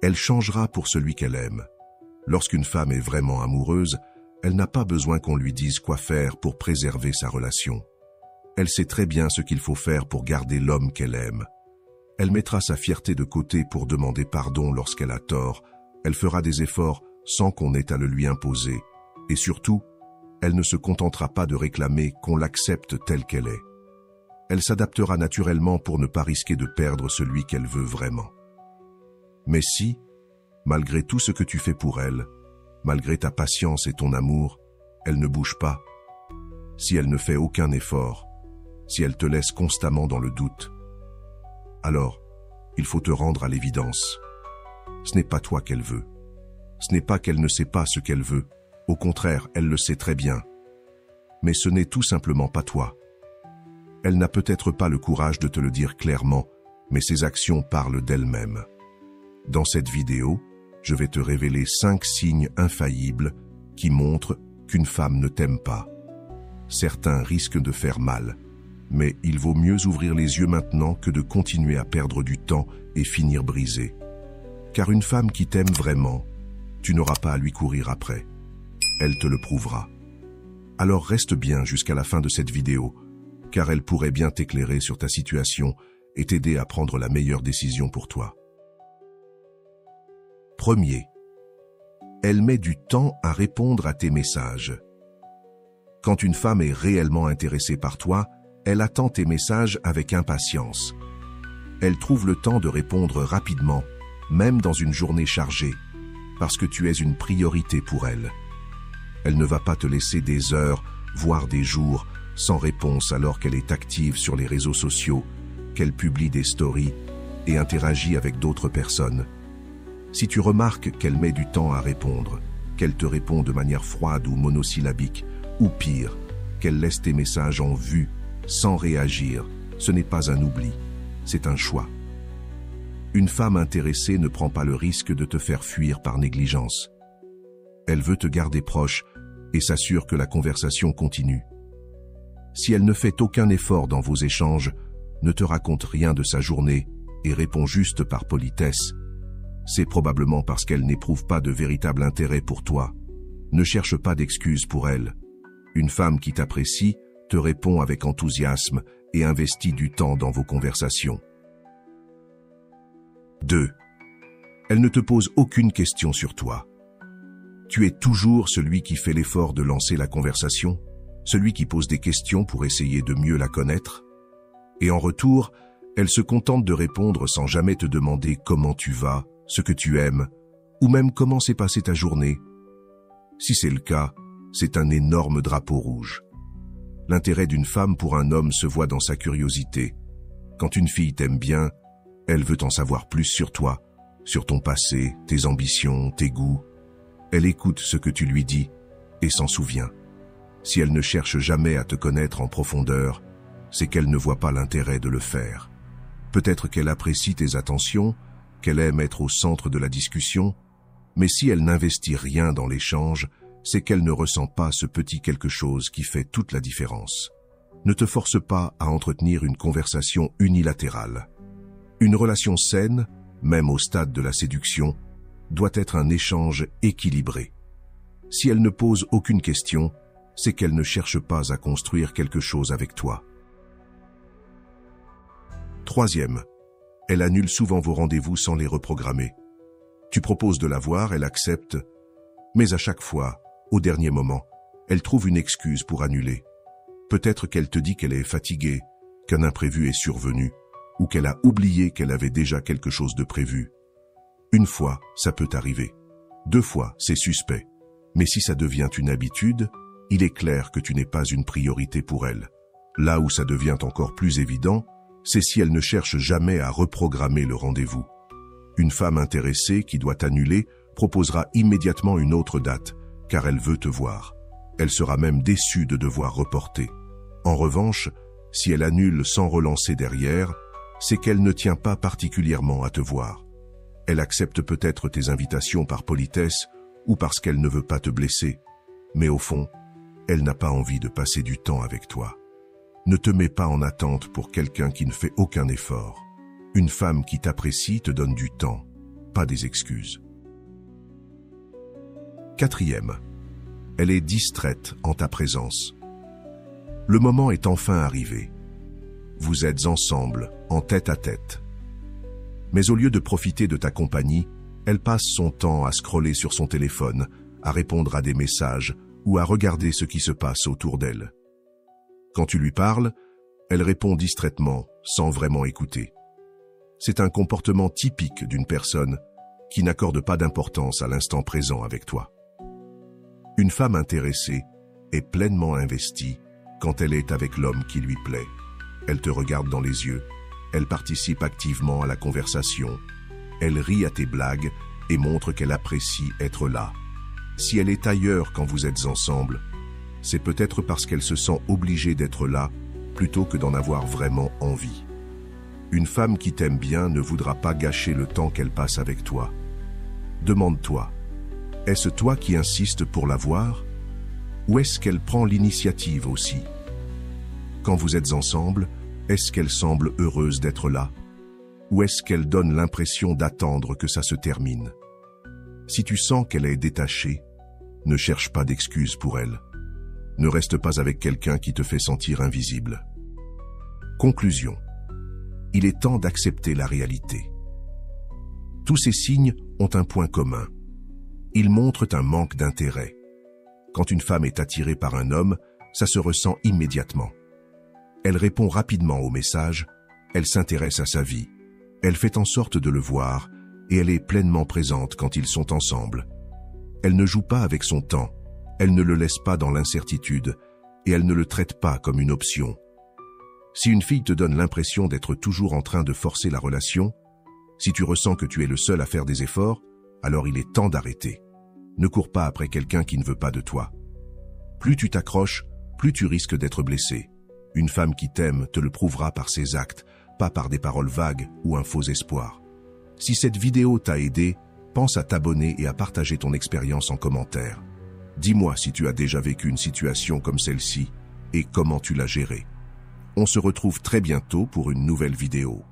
Elle changera pour celui qu'elle aime. Lorsqu'une femme est vraiment amoureuse, elle n'a pas besoin qu'on lui dise quoi faire pour préserver sa relation. Elle sait très bien ce qu'il faut faire pour garder l'homme qu'elle aime. Elle mettra sa fierté de côté pour demander pardon lorsqu'elle a tort. Elle fera des efforts sans qu'on ait à le lui imposer. Et surtout, elle ne se contentera pas de réclamer qu'on l'accepte telle qu'elle est. Elle s'adaptera naturellement pour ne pas risquer de perdre celui qu'elle veut vraiment. Mais si, malgré tout ce que tu fais pour elle, malgré ta patience et ton amour, elle ne bouge pas, si elle ne fait aucun effort, si elle te laisse constamment dans le doute, alors il faut te rendre à l'évidence. Ce n'est pas toi qu'elle veut. Ce n'est pas qu'elle ne sait pas ce qu'elle veut. Au contraire, elle le sait très bien. Mais ce n'est tout simplement pas toi. Elle n'a peut-être pas le courage de te le dire clairement, mais ses actions parlent d'elle-même. Dans cette vidéo, je vais te révéler 5 signes infaillibles qui montrent qu'une femme ne t'aime pas. Certains risquent de faire mal, mais il vaut mieux ouvrir les yeux maintenant que de continuer à perdre du temps et finir brisé. Car une femme qui t'aime vraiment, tu n'auras pas à lui courir après. Elle te le prouvera. Alors reste bien jusqu'à la fin de cette vidéo, car elle pourrait bien t'éclairer sur ta situation et t'aider à prendre la meilleure décision pour toi. Premier, elle met du temps à répondre à tes messages. Quand une femme est réellement intéressée par toi, elle attend tes messages avec impatience. Elle trouve le temps de répondre rapidement, même dans une journée chargée, parce que tu es une priorité pour elle. Elle ne va pas te laisser des heures, voire des jours, sans réponse alors qu'elle est active sur les réseaux sociaux, qu'elle publie des stories et interagit avec d'autres personnes. Si tu remarques qu'elle met du temps à répondre, qu'elle te répond de manière froide ou monosyllabique, ou pire, qu'elle laisse tes messages en vue, sans réagir, ce n'est pas un oubli, c'est un choix. Une femme intéressée ne prend pas le risque de te faire fuir par négligence. Elle veut te garder proche et s'assure que la conversation continue. Si elle ne fait aucun effort dans vos échanges, ne te raconte rien de sa journée et répond juste par politesse, c'est probablement parce qu'elle n'éprouve pas de véritable intérêt pour toi. Ne cherche pas d'excuses pour elle. Une femme qui t'apprécie te répond avec enthousiasme et investit du temps dans vos conversations. 2. Elle ne te pose aucune question sur toi. Tu es toujours celui qui fait l'effort de lancer la conversation, celui qui pose des questions pour essayer de mieux la connaître. Et en retour, elle se contente de répondre sans jamais te demander comment tu vas, ce que tu aimes, ou même comment s'est passée ta journée. Si c'est le cas, c'est un énorme drapeau rouge. L'intérêt d'une femme pour un homme se voit dans sa curiosité. Quand une fille t'aime bien, elle veut en savoir plus sur toi, sur ton passé, tes ambitions, tes goûts. Elle écoute ce que tu lui dis et s'en souvient. Si elle ne cherche jamais à te connaître en profondeur, c'est qu'elle ne voit pas l'intérêt de le faire. Peut-être qu'elle apprécie tes attentions, qu'elle aime être au centre de la discussion, mais si elle n'investit rien dans l'échange, c'est qu'elle ne ressent pas ce petit quelque chose qui fait toute la différence. Ne te force pas à entretenir une conversation unilatérale. Une relation saine, même au stade de la séduction, doit être un échange équilibré. Si elle ne pose aucune question, c'est qu'elle ne cherche pas à construire quelque chose avec toi. 3e, elle annule souvent vos rendez-vous sans les reprogrammer. Tu proposes de la voir, elle accepte, mais à chaque fois, au dernier moment, elle trouve une excuse pour annuler. Peut-être qu'elle te dit qu'elle est fatiguée, qu'un imprévu est survenu, ou qu'elle a oublié qu'elle avait déjà quelque chose de prévu. Une fois, ça peut arriver. 2 fois, c'est suspect. Mais si ça devient une habitude, il est clair que tu n'es pas une priorité pour elle. Là où ça devient encore plus évident, c'est si elle ne cherche jamais à reprogrammer le rendez-vous. Une femme intéressée qui doit annuler proposera immédiatement une autre date, car elle veut te voir. Elle sera même déçue de devoir reporter. En revanche, si elle annule sans relancer derrière, c'est qu'elle ne tient pas particulièrement à te voir. Elle accepte peut-être tes invitations par politesse ou parce qu'elle ne veut pas te blesser, mais au fond, elle n'a pas envie de passer du temps avec toi. Ne te mets pas en attente pour quelqu'un qui ne fait aucun effort. Une femme qui t'apprécie te donne du temps. pas des excuses. Quatrième, elle est distraite en ta présence. Le moment est enfin arrivé. Vous êtes ensemble, en tête-à-tête. Mais au lieu de profiter de ta compagnie, elle passe son temps à scroller sur son téléphone, à répondre à des messages ou à regarder ce qui se passe autour d'elle. Quand tu lui parles, elle répond distraitement, sans vraiment écouter. C'est un comportement typique d'une personne qui n'accorde pas d'importance à l'instant présent avec toi. Une femme intéressée est pleinement investie quand elle est avec l'homme qui lui plaît. Elle te regarde dans les yeux, elle participe activement à la conversation, elle rit à tes blagues et montre qu'elle apprécie être là. Si elle est ailleurs quand vous êtes ensemble, c'est peut-être parce qu'elle se sent obligée d'être là plutôt que d'en avoir vraiment envie. Une femme qui t'aime bien ne voudra pas gâcher le temps qu'elle passe avec toi. Demande-toi, est-ce toi qui insistes pour la voir? Ou est-ce qu'elle prend l'initiative aussi? Quand vous êtes ensemble, est-ce qu'elle semble heureuse d'être là? Ou est-ce qu'elle donne l'impression d'attendre que ça se termine? Si tu sens qu'elle est détachée, ne cherche pas d'excuses pour elle. Ne reste pas avec quelqu'un qui te fait sentir invisible. Conclusion. Il est temps d'accepter la réalité. Tous ces signes ont un point commun. Ils montrent un manque d'intérêt. Quand une femme est attirée par un homme, ça se ressent immédiatement. Elle répond rapidement aux messages, elle s'intéresse à sa vie, elle fait en sorte de le voir et elle est pleinement présente quand ils sont ensemble. Elle ne joue pas avec son temps, elle ne le laisse pas dans l'incertitude et elle ne le traite pas comme une option. Si une fille te donne l'impression d'être toujours en train de forcer la relation, si tu ressens que tu es le seul à faire des efforts, alors il est temps d'arrêter. Ne cours pas après quelqu'un qui ne veut pas de toi. Plus tu t'accroches, plus tu risques d'être blessé. Une femme qui t'aime te le prouvera par ses actes, pas par des paroles vagues ou un faux espoir. Si cette vidéo t'a aidé, pense à t'abonner et à partager ton expérience en commentaire. Dis-moi si tu as déjà vécu une situation comme celle-ci et comment tu l'as gérée. On se retrouve très bientôt pour une nouvelle vidéo.